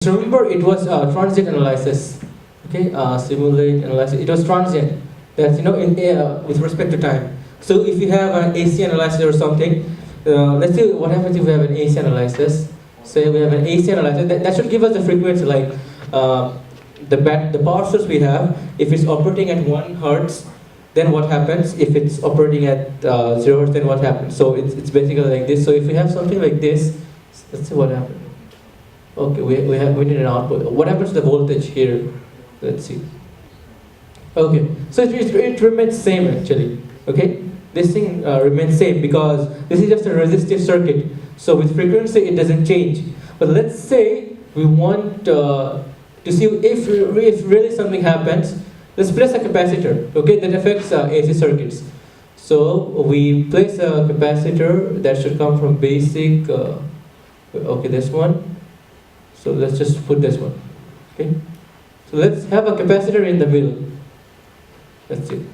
So remember, it was transient analysis. Okay, simulate analysis. It was transient. That's in with respect to time. So if you have an AC analysis or something, let's see what happens if we have an AC analysis. Say we have an AC analysis. That should give us the frequency, like the power source we have. If it's operating at 1 hertz, then what happens? If it's operating at 0 hertz, then what happens? So it's basically like this. So if we have something like this, let's see what happens. Okay, we need an output. What happens to the voltage here? Let's see. Okay, so it remains same actually. Okay, this thing remains same because this is just a resistive circuit. So with frequency it doesn't change. But let's say we want to see if really something happens. Let's place a capacitor. Okay, that affects AC circuits. So we place a capacitor that should come from basic. Okay, this one. So let's just put this one. Okay. So let's have a capacitor in the middle. Let's see.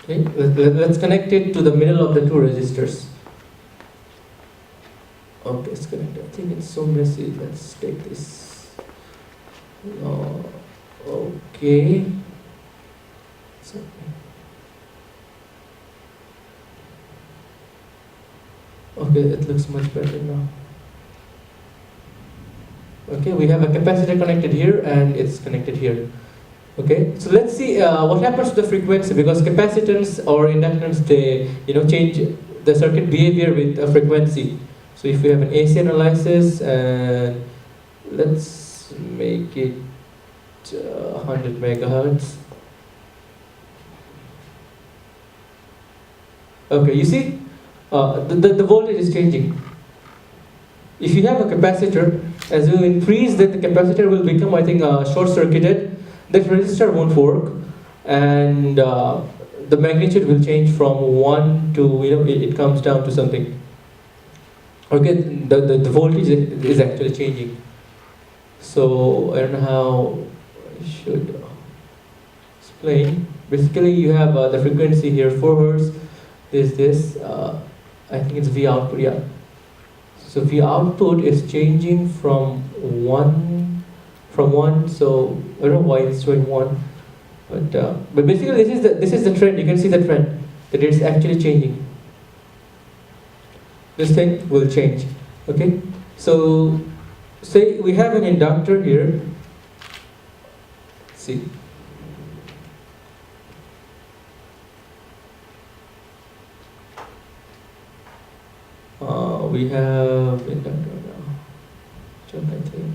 Okay. Let's connect it to the middle of the two resistors. Okay, it's connected. I think it's so messy. Let's take this. Okay. So, okay, it looks much better now. Okay, we have a capacitor connected here and it's connected here. Okay, so let's see what happens to the frequency, because capacitance or inductance, they change the circuit behavior with a frequency. So if we have an AC analysis, and let's make it 100 megahertz. Okay, you see, the voltage is changing. If you have a capacitor, as you increase that, the capacitor will become, I think, short-circuited. That resistor won't work, and the magnitude will change from 1 to, it comes down to something. Okay, the voltage is actually changing. So I don't know how I should explain. Basically, you have the frequency here, 4 hertz. This. I think it's V output, yeah. So V output is changing from one, so I don't know why it's showing 1, but basically this is the trend. You can see the trend that it's actually changing. This thing will change. Okay, so say we have an inductor here. Let's see. We have inductor now. Jump, I think.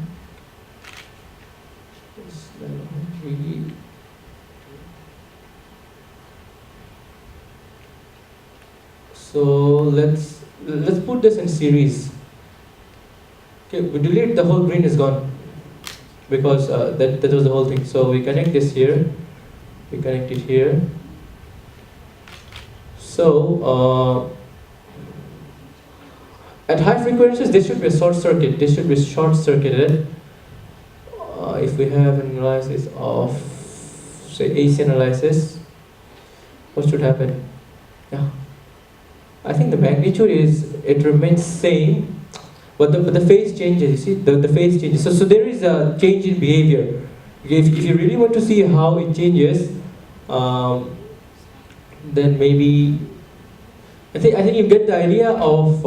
So let's put this in series. Okay, we delete the whole green is gone because that was the whole thing. So we connect this here. We connect it here. So at high frequencies, this should be a short circuit. This should be short circuited. If we have an analysis of, say, AC analysis, what should happen? Yeah, I think the magnitude it remains same, but the phase changes. You see, the phase changes. So there is a change in behavior. If you really want to see how it changes, then maybe I think you get the idea of.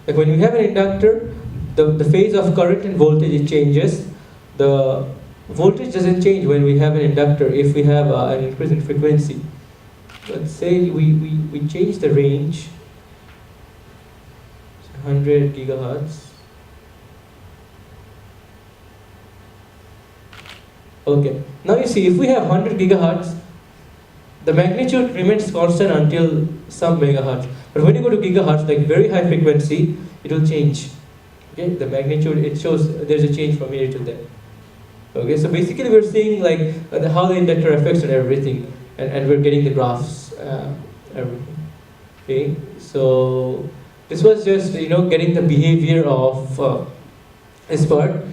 Like when you have an inductor, the phase of current and voltage, it changes. The voltage doesn't change when we have an inductor if we have an increase in frequency. Let's say we change the range, 100 gigahertz. Okay, now you see, if we have 100 gigahertz, the magnitude remains constant until some megahertz. But when you go to gigahertz, like very high frequency, it will change. Okay, the magnitude, it shows there's a change from here to there. Okay, so basically we're seeing like how the inductor affects on everything, and we're getting the graphs, everything. Okay, so this was just getting the behavior of this part.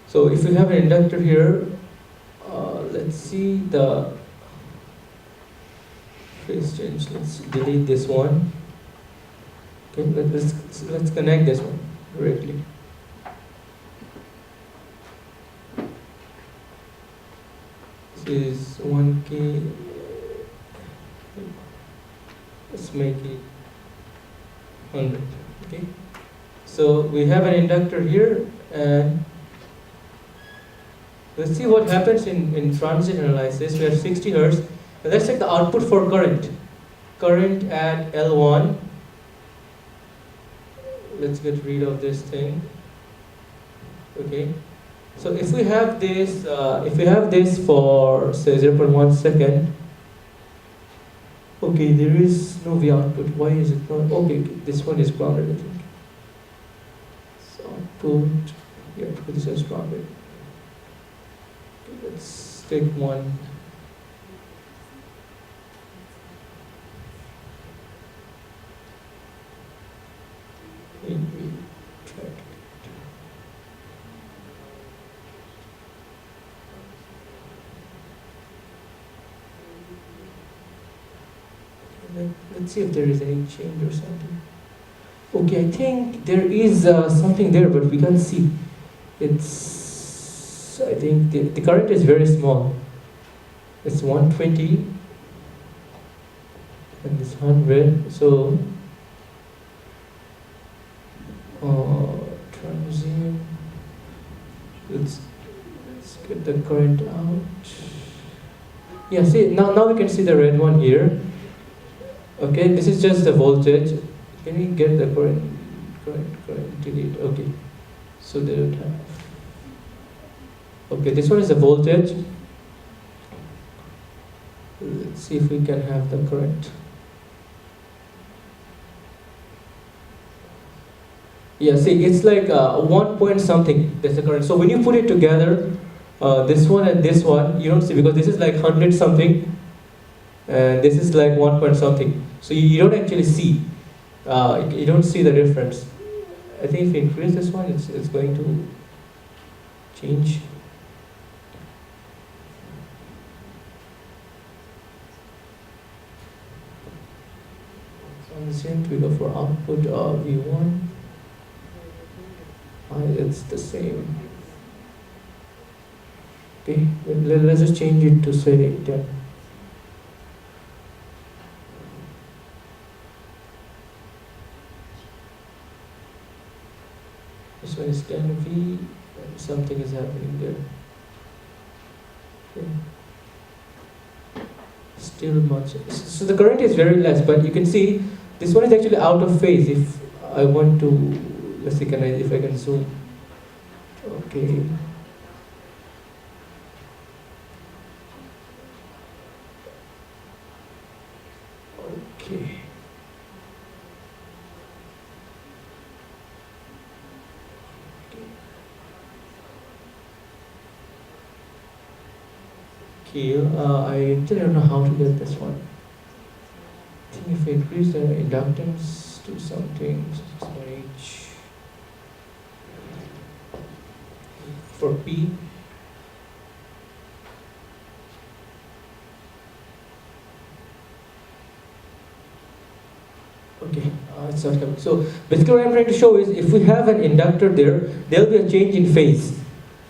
So if we have an inductor here, let's see the phase change. Let's delete this one. Okay, let's connect this one. directly. This is 1K. Let's make it 100. Okay. So we have an inductor here, and let's see what happens in transient analysis. We have 60 Hertz. And let's check the output for current. Current at L1. Let's get rid of this thing. Okay. So if we have this, for say 0.1 second, okay, there is no V output. Why is it not? Okay, this one is grounded, I think. So output, yeah, this is grounded. Okay, let's take one. Let's see if there is any change or something. Okay, I think there is something there, but we can't see. It's, I think the current is very small. It's 120 and this 100. So transient. Let's get the current out. Yeah, see now we can see the red one here. Okay, this is just the voltage. Can we get the current, delete? Okay, so they don't have. Okay, this one is the voltage. Let's see if we can have the current. Yeah, see, it's like 1 point something. That's the current. So when you put it together, this one and this one, you don't see, because this is like 100 something, and this is like 1 point something. So you don't actually see. You don't see the difference. I think if you increase this one, it's going to change. Transient, we go for output of V1. It's the same. Okay, let's just change it to say 10. This one is 10V, and something is happening there. Okay. Still much. So the current is very less, but you can see this one is actually out of phase. If I want to, let's see, if I can zoom. Okay. Okay. Okay, I still don't know how to get this one. I think if I increase the inductance to something, 6.h for P. Okay, it's not coming. So basically what I'm trying to show is, if we have an inductor there, there'll be a change in phase.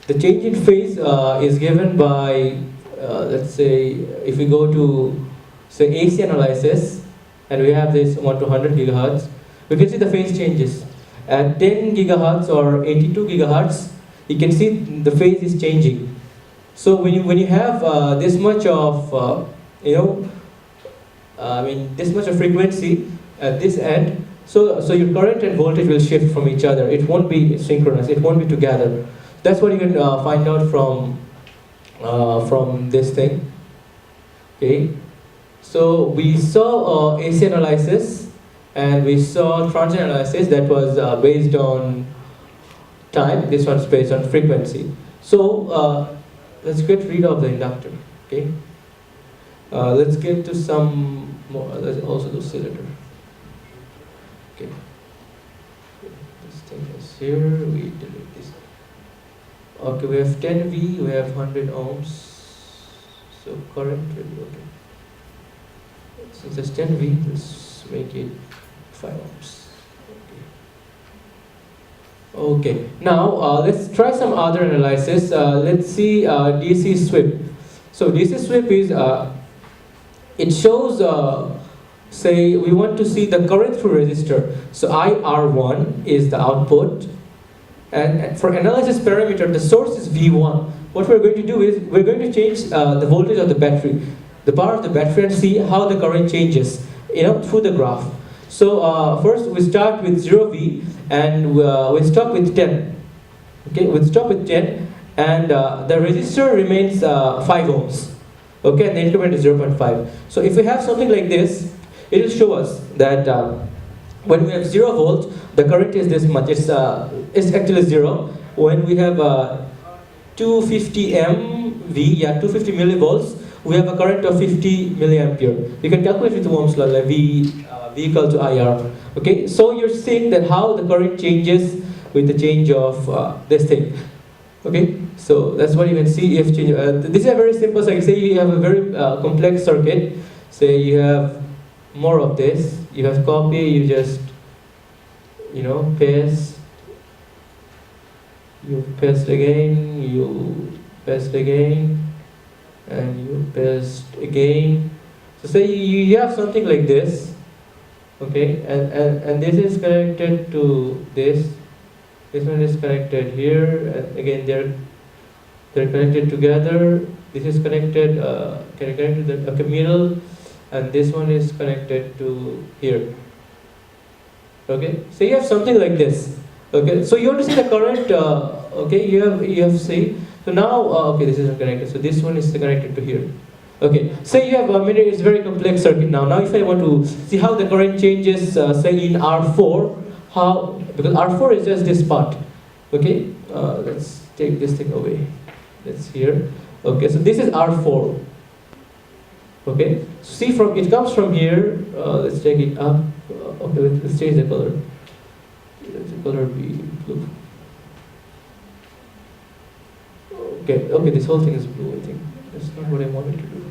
The change in phase is given by, let's say, if we go to, say, AC analysis, and we have this 1 to 100 gigahertz, we can see the phase changes. At 10 gigahertz or 82 gigahertz, you can see the phase is changing. So when you have this much of, this much of frequency at this end, so your current and voltage will shift from each other. It won't be synchronous. It won't be together. That's what you can find out from this thing. Okay. So we saw AC analysis, and we saw transient analysis that was based on time. This one's based on frequency. So let's get rid of the inductor. Okay. Let's get to some more. Let's also do cylinder. Okay. This thing is here. We delete this. Okay, we have 10V. We have 100 ohms. So current will be okay. Since it's 10V, let's make it 5 ohms. Okay. Okay, now let's try some other analysis. Let's see DC sweep. So DC sweep is, it shows, say we want to see the current through resistor. So IR1 is the output, and for analysis parameter, the source is V1. What we're going to do is we're going to change the voltage of the battery, the power of the battery, and see how the current changes, through the graph. So first we start with 0V, and we stop with 10. Okay, we stop with 10, and the resistor remains 5 ohms. Okay, and the increment is 0.5. So if we have something like this, it will show us that when we have 0 volt, the current is this much. It's actually 0. When we have 250 MV, 250 millivolts, we have a current of 50 milliampere. You can calculate with Ohm's law, like V equal to IR. Okay, so you're seeing that how the current changes with the change of this thing. Okay, so that's what you can see if change. This is a very simple circuit. Say you have a very complex circuit. Say you have more of this. You have copy. You just paste. You paste again. You paste again, and you paste again. So say you have something like this. Okay, and this is connected to this. This one is connected here, and again they're connected together. This is connected to the middle, and this one is connected to here. Okay, so you have something like this. Okay, so you want to see the current. Okay, you have see. So now okay, this is not connected. So this one is connected to here. Okay, so you have it's a very complex circuit now. Now if I want to see how the current changes, say in R4, because R4 is just this part. Okay, let's take this thing away. That's here. Okay, so this is R4. Okay, see it comes from here. Let's take it up. Okay, let's change the color. Let the color be blue. Okay, this whole thing is blue. I think that's not what I wanted to do.